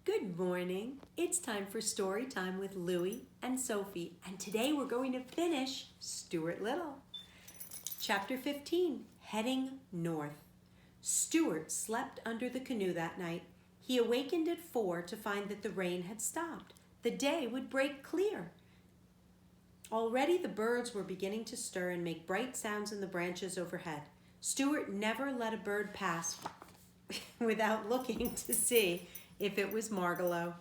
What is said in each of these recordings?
Good morning. It's time for story time with Louie and Sophie, and today we're going to finish Stuart Little. Chapter 15, Heading North. Stuart slept under the canoe that night. He awakened at 4 to find that the rain had stopped. The day would break clear. Already the birds were beginning to stir and make bright sounds in the branches overhead. Stuart never let a bird pass without looking to see if it was Margalo.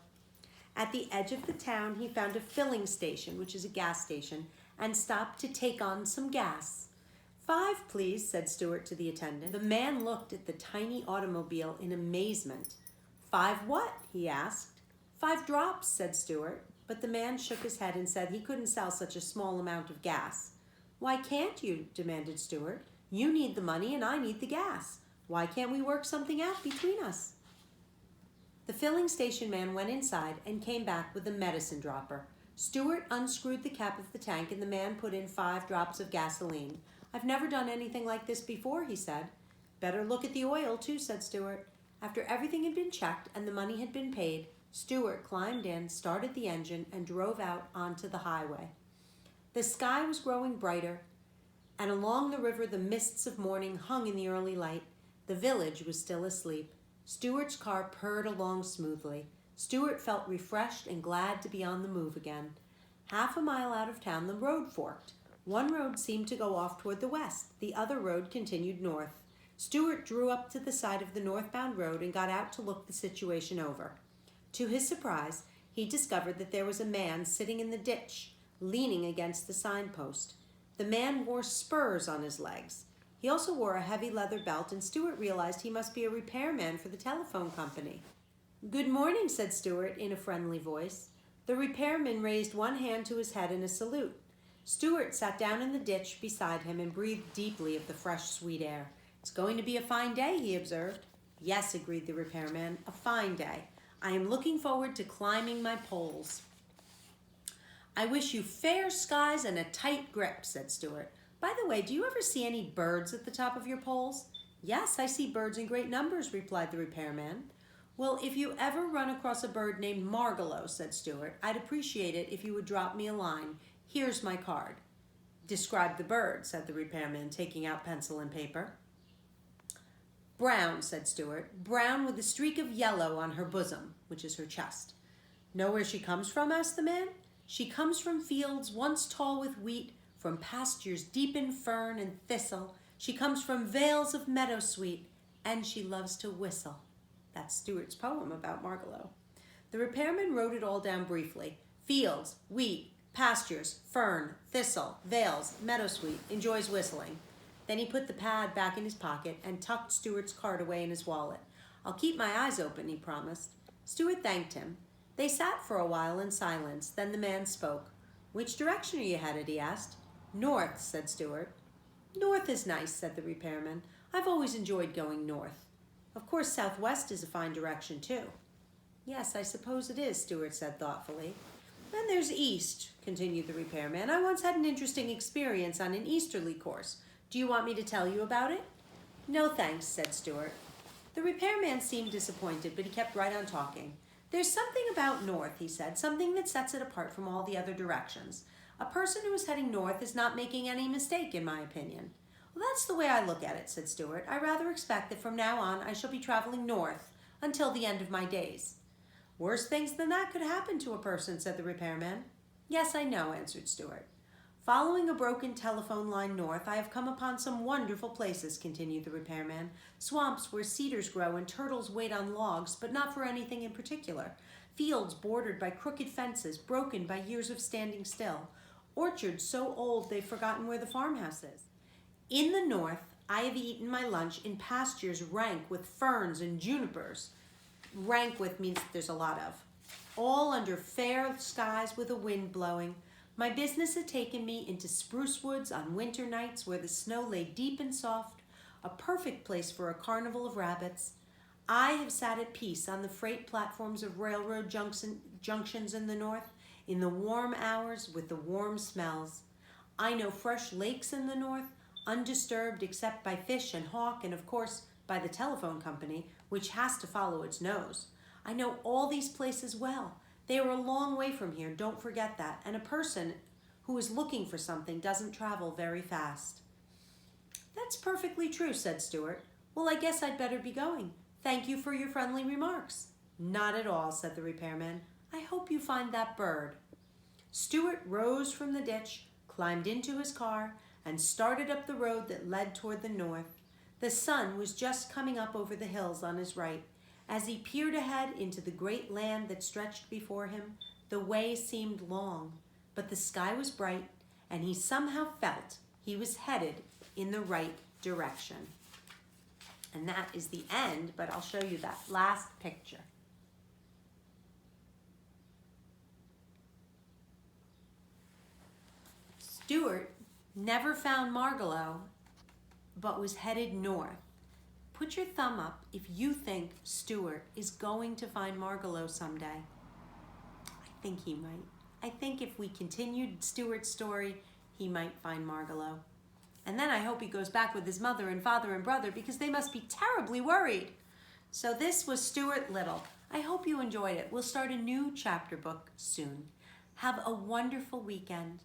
At the edge of the town, he found a filling station, which is a gas station, and stopped to take on some gas. 5, please, said Stuart to the attendant. The man looked at the tiny automobile in amazement. 5 what? He asked. 5 drops, said Stuart, but the man shook his head and said he couldn't sell such a small amount of gas. Why can't you? Demanded Stuart. You need the money and I need the gas. Why can't we work something out between us? The filling station man went inside and came back with a medicine dropper. Stuart unscrewed the cap of the tank and the man put in 5 drops of gasoline. I've never done anything like this before, he said. Better look at the oil too, said Stuart. After everything had been checked and the money had been paid, Stuart climbed in, started the engine, and drove out onto the highway. The sky was growing brighter, and along the river the mists of morning hung in the early light. The village was still asleep. Stuart's car purred along smoothly. Stuart felt refreshed and glad to be on the move again. Half a mile out of town, the road forked. One road seemed to go off toward the west. The other road continued north. Stuart drew up to the side of the northbound road and got out to look the situation over. To his surprise, he discovered that there was a man sitting in the ditch, leaning against the signpost. The man wore spurs on his legs. He also wore a heavy leather belt, and Stuart realized he must be a repairman for the telephone company. Good morning, said Stuart in a friendly voice. The repairman raised one hand to his head in a salute. Stuart sat down in the ditch beside him and breathed deeply of the fresh, sweet air. It's going to be a fine day, he observed. Yes, agreed the repairman, a fine day. I am looking forward to climbing my poles. I wish you fair skies and a tight grip, said Stuart. By the way, do you ever see any birds at the top of your poles? Yes, I see birds in great numbers, replied the repairman. Well, if you ever run across a bird named Margalo, said Stuart, I'd appreciate it if you would drop me a line. Here's my card. Describe the bird, said the repairman, taking out pencil and paper. Brown, said Stuart. Brown with a streak of yellow on her bosom, which is her chest. Know where she comes from? Asked the man. She comes from fields once tall with wheat, from pastures deep in fern and thistle. She comes from vales of meadowsweet, and she loves to whistle. That's Stuart's poem about Margalo. The repairman wrote it all down briefly. Fields, wheat, pastures, fern, thistle, vales, meadowsweet, enjoys whistling. Then he put the pad back in his pocket and tucked Stuart's card away in his wallet. I'll keep my eyes open, he promised. Stuart thanked him. They sat for a while in silence. Then the man spoke. Which direction are you headed? He asked. North, said Stuart. North is nice, said the repairman. I've always enjoyed going north. Of course, southwest is a fine direction, too. Yes, I suppose it is, Stuart said thoughtfully. Then there's east, continued the repairman. I once had an interesting experience on an easterly course. Do you want me to tell you about it? No, thanks, said Stuart. The repairman seemed disappointed, but he kept right on talking. There's something about north, he said, something that sets it apart from all the other directions. A person who is heading north is not making any mistake, in my opinion. Well, that's the way I look at it, said Stuart. I rather expect that from now on I shall be traveling north until the end of my days. Worse things than that could happen to a person, said the repairman. Yes, I know, answered Stuart. Following a broken telephone line north, I have come upon some wonderful places, continued the repairman. Swamps where cedars grow and turtles wait on logs, but not for anything in particular. Fields bordered by crooked fences, broken by years of standing still. Orchards so old they've forgotten where the farmhouse is. In the north, I have eaten my lunch in pastures rank with ferns and junipers. Rank with means there's a lot of. All under fair skies with a wind blowing. My business had taken me into spruce woods on winter nights where the snow lay deep and soft, a perfect place for a carnival of rabbits. I have sat at peace on the freight platforms of railroad junctions in the north, in the warm hours with the warm smells. I know fresh lakes in the north, undisturbed except by fish and hawk and, of course, by the telephone company, which has to follow its nose. I know all these places well. They are a long way from here, don't forget that. And a person who is looking for something doesn't travel very fast. That's perfectly true, said Stuart. Well, I guess I'd better be going. Thank you for your friendly remarks. Not at all, said the repairman. I hope you find that bird. Stuart rose from the ditch, climbed into his car, and started up the road that led toward the north. The sun was just coming up over the hills on his right. As he peered ahead into the great land that stretched before him, the way seemed long, but the sky was bright, and he somehow felt he was headed in the right direction. And that is the end, but I'll show you that last picture. Stuart never found Margalo, but was headed north. Put your thumb up if you think Stuart is going to find Margalo someday. I think he might. I think if we continued Stuart's story, he might find Margalo. And then I hope he goes back with his mother and father and brother because they must be terribly worried. So this was Stuart Little. I hope you enjoyed it. We'll start a new chapter book soon. Have a wonderful weekend.